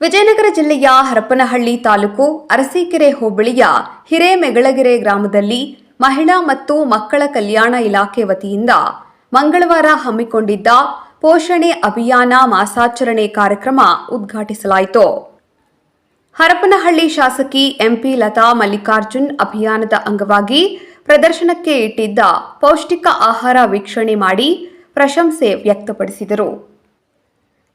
ವಿಜಯನಗರ ಜಿಲ್ಲೆಯ ಹರಪನಹಳ್ಳಿ ತಾಲೂಕು ಅರಸೀಕೆರೆ ಹೋಬಳಿಯ ಹಿರೇಮೆಗಳಗೆರೆ ಗ್ರಾಮದಲ್ಲಿ ಮಹಿಳಾ ಮತ್ತು ಮಕ್ಕಳ ಕಲ್ಯಾಣ ಇಲಾಖೆ ವತಿಯಿಂದ ಮಂಗಳವಾರ ಹಮ್ಮಿಕೊಂಡಿದ್ದ ಪೋಷಣೆ ಅಭಿಯಾನ ಮಾಸಾಚರಣೆ ಕಾರ್ಯಕ್ರಮ ಉದ್ಘಾಟಿಸಲಾಯಿತು. ಹರಪನಹಳ್ಳಿ ಶಾಸಕಿ ಎಂಪಿ ಲತಾ ಮಲ್ಲಿಕಾರ್ಜುನ್ ಅಭಿಯಾನದ ಅಂಗವಾಗಿ ಪ್ರದರ್ಶನಕ್ಕೆ ಇಟ್ಟಿದ್ದ ಪೌಷ್ಟಿಕ ಆಹಾರ ವೀಕ್ಷಣೆ ಮಾಡಿ ಪ್ರಶಂಸೆ ವ್ಯಕ್ತಪಡಿಸಿದರು.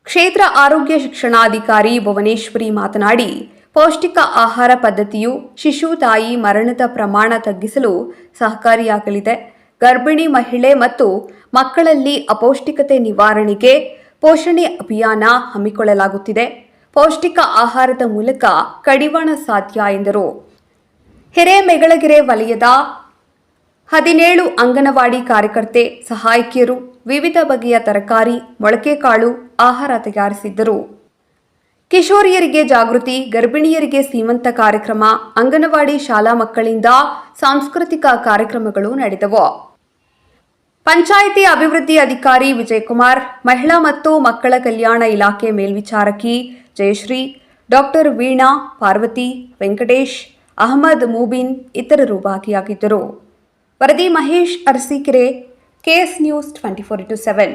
ಕ್ಷೇತ್ರ ಆರೋಗ್ಯ ಶಿಕ್ಷಣಾಧಿಕಾರಿ ಭುವನೇಶ್ವರಿ ಮಾತನಾಡಿ, ಪೌಷ್ಟಿಕ ಆಹಾರ ಪದ್ಧತಿಯು ಶಿಶು ತಾಯಿ ಮರಣದ ಪ್ರಮಾಣ ತಗ್ಗಿಸಲು ಸಹಕಾರಿಯಾಗಲಿದೆ. ಗರ್ಭಿಣಿ ಮಹಿಳೆ ಮತ್ತು ಮಕ್ಕಳಲ್ಲಿ ಅಪೌಷ್ಟಿಕತೆ ನಿವಾರಣೆಗೆ ಪೋಷಣೆ ಅಭಿಯಾನ ಹಮ್ಮಿಕೊಳ್ಳಲಾಗುತ್ತಿದೆ. ಪೌಷ್ಟಿಕ ಆಹಾರದ ಮೂಲಕ ಕಡಿವಾಣ ಸಾಧ್ಯ ಎಂದರು. ಹಿರೇಮೆಗಳಗೆರೆ ವಲಯದ 17 ಅಂಗನವಾಡಿ ಕಾರ್ಯಕರ್ತೆ ಸಹಾಯಕಿಯರು ವಿವಿಧ ಬಗೆಯ ತರಕಾರಿ, ಮೊಳಕೆಕಾಳು ಆಹಾರ ತಯಾರಿಸಿದ್ದರು. ಕಿಶೋರಿಯರಿಗೆ ಜಾಗೃತಿ, ಗರ್ಭಿಣಿಯರಿಗೆ ಸೀಮಂತ ಕಾರ್ಯಕ್ರಮ, ಅಂಗನವಾಡಿ ಶಾಲಾ ಮಕ್ಕಳಿಂದ ಸಾಂಸ್ಕೃತಿಕ ಕಾರ್ಯಕ್ರಮಗಳು ನಡೆದವು. ಪಂಚಾಯಿತಿ ಅಭಿವೃದ್ಧಿ ಅಧಿಕಾರಿ ವಿಜಯಕುಮಾರ್, ಮಹಿಳಾ ಮತ್ತು ಮಕ್ಕಳ ಕಲ್ಯಾಣ ಇಲಾಖೆ ಮೇಲ್ವಿಚಾರಕಿ ಜಯಶ್ರೀ, ಡಾಕ್ಟರ್ ವೀಣಾ, ಪಾರ್ವತಿ, ವೆಂಕಟೇಶ್, ಅಹಮದ್ ಮೂಬಿನ್ ಇತರರು ಭಾಗಿಯಾಗಿದ್ದರು. ವರದಿ ಮಹೇಶ್ ಅರಸೀಕೆರೆ, KS News 24/7.